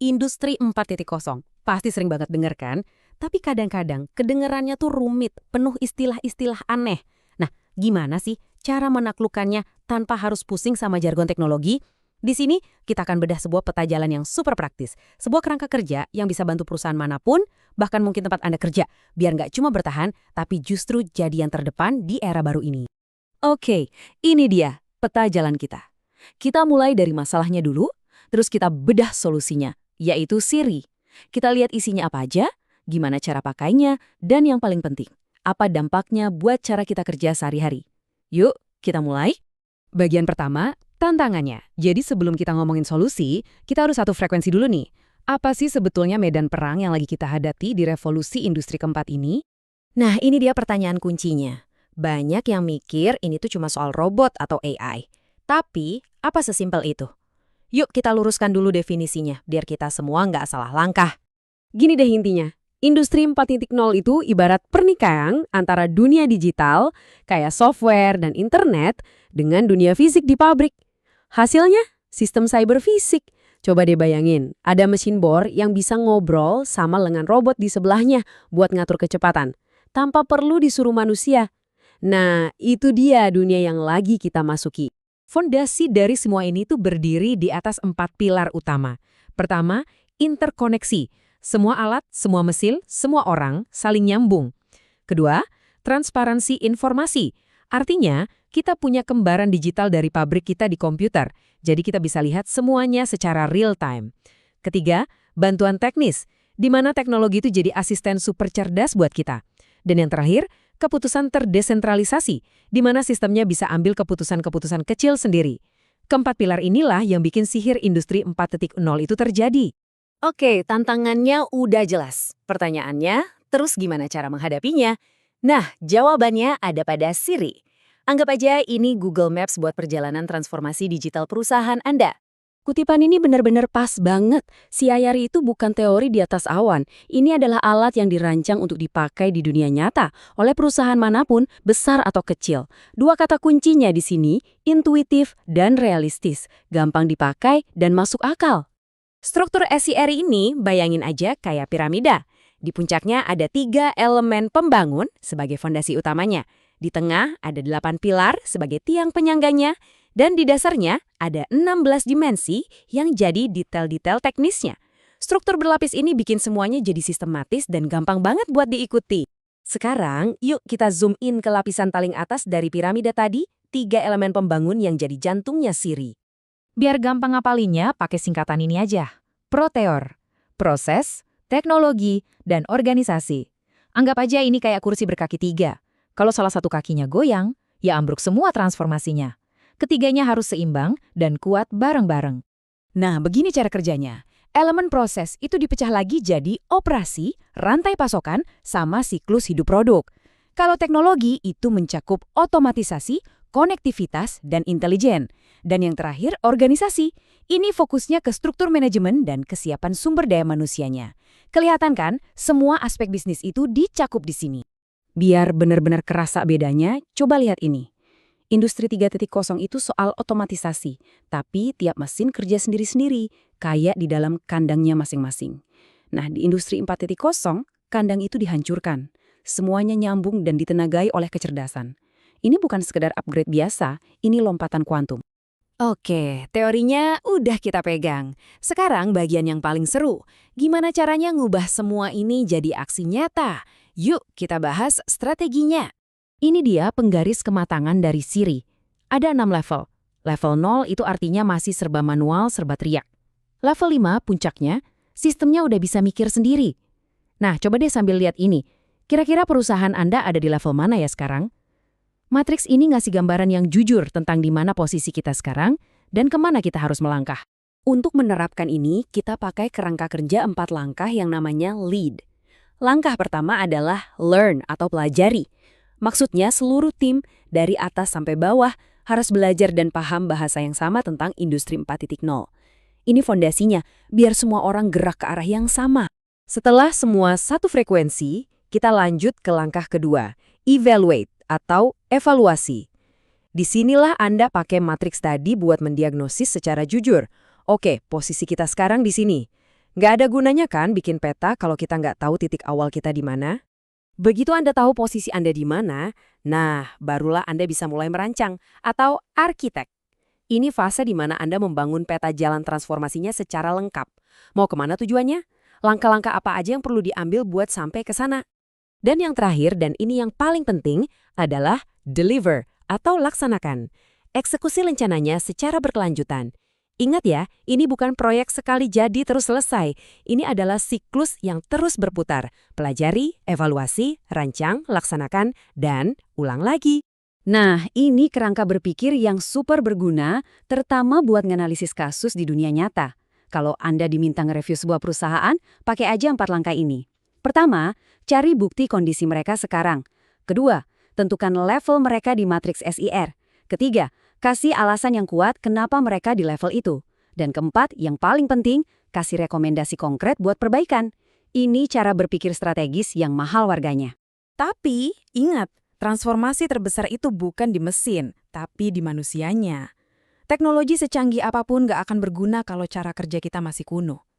Industri 4.0. Pasti sering banget denger kan? Tapi kadang-kadang kedengerannya tuh rumit, penuh istilah-istilah aneh. Nah, gimana sih cara menaklukkannya tanpa harus pusing sama jargon teknologi? Di sini kita akan bedah sebuah peta jalan yang super praktis. Sebuah kerangka kerja yang bisa bantu perusahaan manapun, bahkan mungkin tempat Anda kerja, biar nggak cuma bertahan, tapi justru jadi yang terdepan di era baru ini. Oke, ini dia peta jalan kita. Kita mulai dari masalahnya dulu, terus kita bedah solusinya, yaitu Siri. Kita lihat isinya apa aja, gimana cara pakainya, dan yang paling penting, apa dampaknya buat cara kita kerja sehari-hari. Yuk, kita mulai. Bagian pertama, tantangannya. Jadi sebelum kita ngomongin solusi, kita harus satu frekuensi dulu nih. Apa sih sebetulnya medan perang yang lagi kita hadapi di revolusi industri keempat ini? Nah, ini dia pertanyaan kuncinya. Banyak yang mikir ini tuh cuma soal robot atau AI. Tapi, apa sesimpel itu? Yuk kita luruskan dulu definisinya, biar kita semua nggak salah langkah. Gini deh intinya, Industri 4.0 itu ibarat pernikahan antara dunia digital, kayak software dan internet, dengan dunia fisik di pabrik. Hasilnya, sistem cyber fisik. Coba deh bayangin, ada mesin bor yang bisa ngobrol sama lengan robot di sebelahnya buat ngatur kecepatan, tanpa perlu disuruh manusia. Nah, itu dia dunia yang lagi kita masuki. Fondasi dari semua ini tuh berdiri di atas 4 pilar utama. Pertama, interkoneksi. Semua alat, semua mesin, semua orang saling nyambung. Kedua, transparansi informasi. Artinya, kita punya kembaran digital dari pabrik kita di komputer, jadi kita bisa lihat semuanya secara real time. Ketiga, bantuan teknis, di mana teknologi itu jadi asisten super cerdas buat kita. Dan yang terakhir, keputusan terdesentralisasi, di mana sistemnya bisa ambil keputusan-keputusan kecil sendiri. Keempat pilar inilah yang bikin sihir industri 4.0 itu terjadi. Oke, tantangannya udah jelas. Pertanyaannya, terus gimana cara menghadapinya? Nah, jawabannya ada pada Siri. Anggap aja ini Google Maps buat perjalanan transformasi digital perusahaan Anda. Kutipan ini benar-benar pas banget. Si Ayari itu bukan teori di atas awan. Ini adalah alat yang dirancang untuk dipakai di dunia nyata oleh perusahaan manapun, besar atau kecil. Dua kata kuncinya di sini, intuitif dan realistis. Gampang dipakai dan masuk akal. Struktur SIR ini bayangin aja kayak piramida. Di puncaknya ada 3 elemen pembangun sebagai fondasi utamanya. Di tengah ada 8 pilar sebagai tiang penyangganya. Dan di dasarnya ada 16 dimensi yang jadi detail-detail teknisnya. Struktur berlapis ini bikin semuanya jadi sistematis dan gampang banget buat diikuti. Sekarang, yuk kita zoom in ke lapisan paling atas dari piramida tadi, 3 elemen pembangun yang jadi jantungnya Siri. Biar gampang ngapalinnya, pakai singkatan ini aja. Proteor, proses, teknologi, dan organisasi. Anggap aja ini kayak kursi berkaki 3. Kalau salah satu kakinya goyang, ya ambruk semua transformasinya. Ketiganya harus seimbang dan kuat bareng-bareng. Nah, begini cara kerjanya. Elemen proses itu dipecah lagi jadi operasi, rantai pasokan, sama siklus hidup produk. Kalau teknologi itu mencakup otomatisasi, konektivitas, dan intelijen. Dan yang terakhir, organisasi. Ini fokusnya ke struktur manajemen dan kesiapan sumber daya manusianya. Kelihatan kan, semua aspek bisnis itu dicakup di sini. Biar benar-benar kerasa bedanya, coba lihat ini. Industri 3.0 itu soal otomatisasi, tapi tiap mesin kerja sendiri-sendiri, kayak di dalam kandangnya masing-masing. Nah, di industri 4.0, kandang itu dihancurkan. Semuanya nyambung dan ditenagai oleh kecerdasan. Ini bukan sekedar upgrade biasa, ini lompatan kuantum. Oke, teorinya udah kita pegang. Sekarang bagian yang paling seru. Gimana caranya ngubah semua ini jadi aksi nyata? Yuk kita bahas strateginya. Ini dia penggaris kematangan dari Siri. Ada 6 level. Level 0 itu artinya masih serba manual, serba teriak. Level 5 puncaknya, sistemnya udah bisa mikir sendiri. Nah, coba deh sambil lihat ini. Kira-kira perusahaan Anda ada di level mana ya sekarang? Matriks ini ngasih gambaran yang jujur tentang di mana posisi kita sekarang dan kemana kita harus melangkah. Untuk menerapkan ini, kita pakai kerangka kerja 4 langkah yang namanya LEAD. Langkah pertama adalah learn atau pelajari. Maksudnya seluruh tim dari atas sampai bawah harus belajar dan paham bahasa yang sama tentang industri 4.0. Ini fondasinya biar semua orang gerak ke arah yang sama. Setelah semua satu frekuensi, kita lanjut ke langkah kedua, evaluate atau evaluasi. Disinilah Anda pakai matriks tadi buat mendiagnosis secara jujur. Oke, posisi kita sekarang di sini. Nggak ada gunanya kan bikin peta kalau kita nggak tahu titik awal kita di mana? Begitu Anda tahu posisi Anda di mana, nah barulah Anda bisa mulai merancang atau arsitek. Ini fase di mana Anda membangun peta jalan transformasinya secara lengkap. Mau kemana tujuannya? Langkah-langkah apa aja yang perlu diambil buat sampai ke sana? Dan yang terakhir, dan ini yang paling penting, adalah deliver atau laksanakan. Eksekusi rencananya secara berkelanjutan. Ingat ya, ini bukan proyek sekali jadi terus selesai. Ini adalah siklus yang terus berputar. Pelajari, evaluasi, rancang, laksanakan, dan ulang lagi. Nah, ini kerangka berpikir yang super berguna, terutama buat nganalisis kasus di dunia nyata. Kalau Anda diminta nge-review sebuah perusahaan, pakai aja 4 langkah ini. Pertama, cari bukti kondisi mereka sekarang. Kedua, tentukan level mereka di matriks SIR. Ketiga, kasih alasan yang kuat kenapa mereka di level itu. Dan keempat, yang paling penting, kasih rekomendasi konkret buat perbaikan. Ini cara berpikir strategis yang mahal warganya. Tapi, ingat, transformasi terbesar itu bukan di mesin, tapi di manusianya. Teknologi secanggih apapun nggak akan berguna kalau cara kerja kita masih kuno.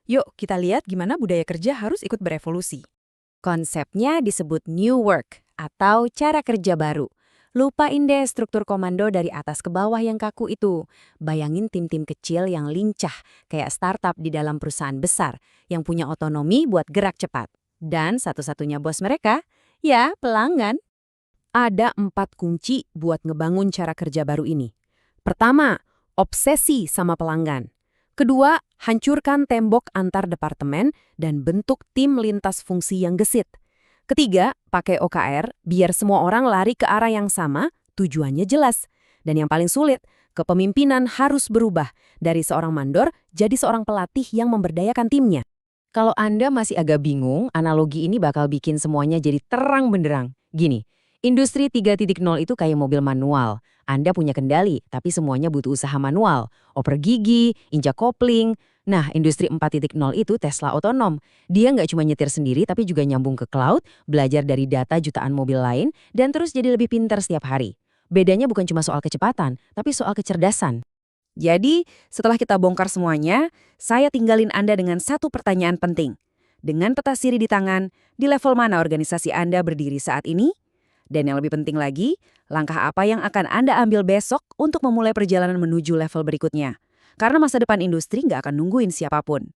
Yuk, kita lihat gimana budaya kerja harus ikut berevolusi. Konsepnya disebut New Work atau cara kerja baru. Lupain deh struktur komando dari atas ke bawah yang kaku itu. Bayangin tim-tim kecil yang lincah, kayak startup di dalam perusahaan besar, yang punya otonomi buat gerak cepat. Dan satu-satunya bos mereka, ya pelanggan. Ada 4 kunci buat ngebangun cara kerja baru ini. Pertama, obsesi sama pelanggan. Kedua, hancurkan tembok antar departemen dan bentuk tim lintas fungsi yang gesit. Ketiga, pakai OKR biar semua orang lari ke arah yang sama, tujuannya jelas. Dan yang paling sulit, kepemimpinan harus berubah dari seorang mandor jadi seorang pelatih yang memberdayakan timnya. Kalau Anda masih agak bingung, analogi ini bakal bikin semuanya jadi terang benderang. Gini, industri 3.0 itu kayak mobil manual. Anda punya kendali, tapi semuanya butuh usaha manual. Oper gigi, injak kopling. Nah, industri 4.0 itu Tesla otonom. Dia nggak cuma nyetir sendiri, tapi juga nyambung ke cloud, belajar dari data jutaan mobil lain, dan terus jadi lebih pintar setiap hari. Bedanya bukan cuma soal kecepatan, tapi soal kecerdasan. Jadi, setelah kita bongkar semuanya, saya tinggalin Anda dengan satu pertanyaan penting. Dengan peta Siri di tangan, di level mana organisasi Anda berdiri saat ini? Dan yang lebih penting lagi, langkah apa yang akan Anda ambil besok untuk memulai perjalanan menuju level berikutnya? Karena masa depan industri nggak akan nungguin siapapun.